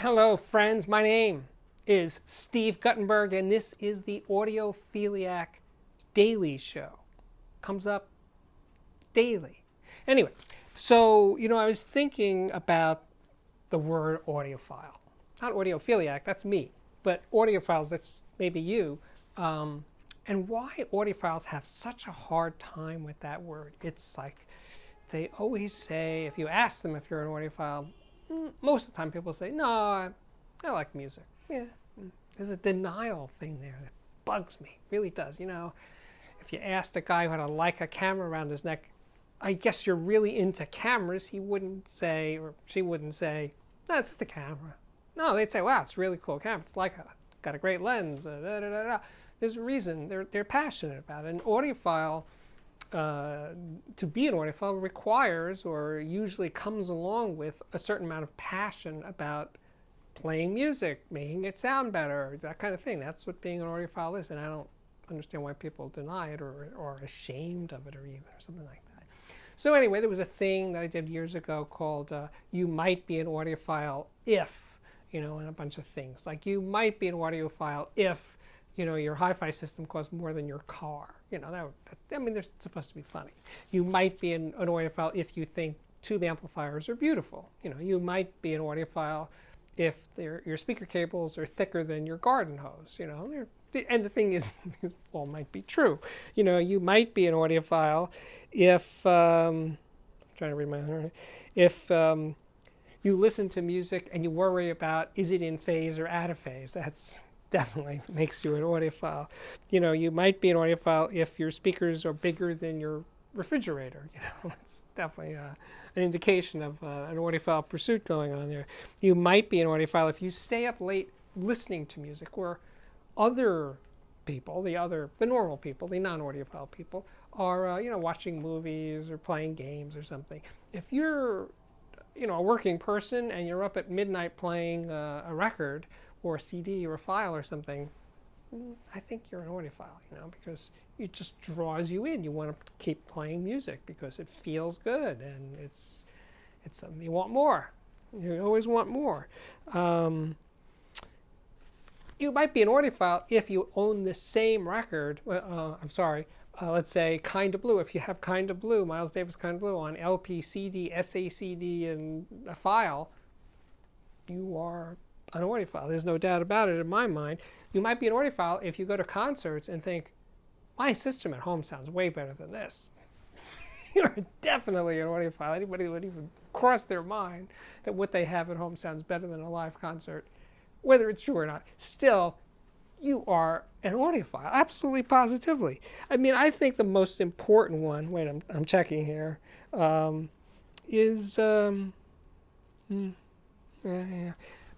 Hello, friends. My name is Steve Guttenberg, and this is the Audiophiliac Daily Show. Comes up daily. Anyway, so, I was thinking about the word audiophile. Not audiophiliac, that's me, but audiophiles, that's maybe you. And why audiophiles have such a hard time with that word. It's like they always say, if you ask them if you're an audiophile, most of the time people say, no, I like music. Yeah, there's a denial thing there that bugs me, really does. If you asked a guy who had a Leica camera around his neck, I guess you're really into cameras, he wouldn't say, or she wouldn't say, no, it's just a camera. No, they'd say, wow, it's a really cool camera. It's Leica, got a great lens, There's a reason, they're passionate about it. An audiophile, to be an audiophile requires or usually comes along with a certain amount of passion about playing music, making it sound better, that kind of thing. That's what being an audiophile is, and I don't understand why people deny it or are ashamed of it or something like that. So anyway, there was a thing that I did years ago called You Might Be an Audiophile If, and a bunch of things. Like you might be an audiophile if your hi-fi system costs more than your car. They're supposed to be funny. You might be an audiophile if you think tube amplifiers are beautiful. You might be an audiophile if your speaker cables are thicker than your garden hose. And the thing is, all might be true. You might be an audiophile if I'm trying to read my heart. If you listen to music and you worry about is it in phase or out of phase. That's definitely makes you an audiophile. You might be an audiophile if your speakers are bigger than your refrigerator. It's definitely an indication of an audiophile pursuit going on there. You might be an audiophile if you stay up late listening to music, or other people, the normal people, the non-audiophile people, are watching movies or playing games or something. If you're a working person and you're up at midnight playing a record or a CD or a file or something, I think you're an audiophile, because it just draws you in. You want to keep playing music because it feels good and it's something you want more. You always want more. You might be an audiophile if you own the same record. Let's say Kinda Blue. If you have Kinda Blue, Miles Davis Kinda Blue on LP, CD, SACD, and a file, you are an audiophile. There's no doubt about it in my mind. You might be an audiophile if you go to concerts and think, my system at home sounds way better than this. You're definitely an audiophile. Anybody would even cross their mind that what they have at home sounds better than a live concert, whether it's true or not. Still, you are an audiophile, absolutely positively. I think the most important one, wait, I'm checking here, is,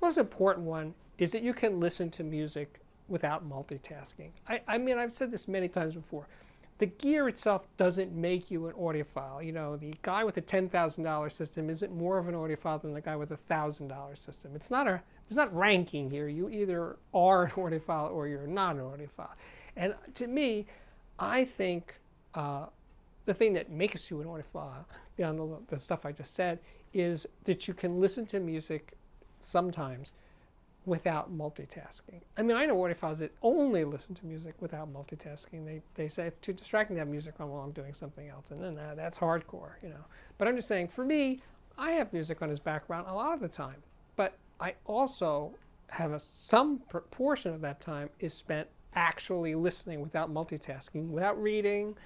most important one is that you can listen to music without multitasking. I've said this many times before. The gear itself doesn't make you an audiophile. The guy with a $10,000 system isn't more of an audiophile than the guy with a $1,000 system. There's not ranking here. You either are an audiophile or you're not an audiophile. And to me, I think the thing that makes you an audiophile, beyond the stuff I just said, is that you can listen to music sometimes without multitasking. I know audiophiles that only listen to music without multitasking. They say it's too distracting to have music on while I'm doing something else, and then that's hardcore, But I'm just saying, for me, I have music on as background a lot of the time, but I also have some portion of that time is spent actually listening without multitasking, without reading,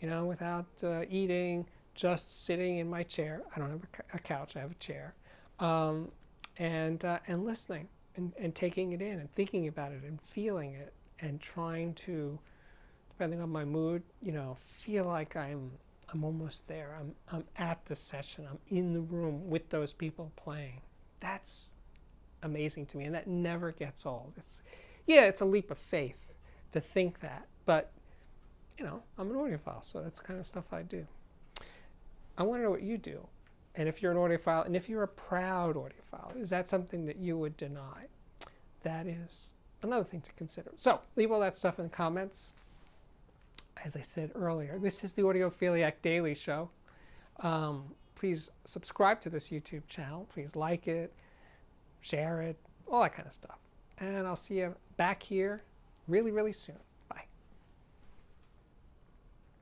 without eating, just sitting in my chair. I don't have a couch, I have a chair. And listening and taking it in and thinking about it and feeling it and trying to, depending on my mood, feel like I'm almost there. I'm at the session. I'm in the room with those people playing. That's amazing to me, and that never gets old. It's a leap of faith to think that, but I'm an audiophile, so that's the kind of stuff I do. I want to know what you do. And if you're an audiophile, and if you're a proud audiophile, is that something that you would deny? That is another thing to consider. So leave all that stuff in the comments. As I said earlier, this is the Audiophiliac Daily Show. Please subscribe to this YouTube channel. Please like it, share it, all that kind of stuff. And I'll see you back here really, really soon.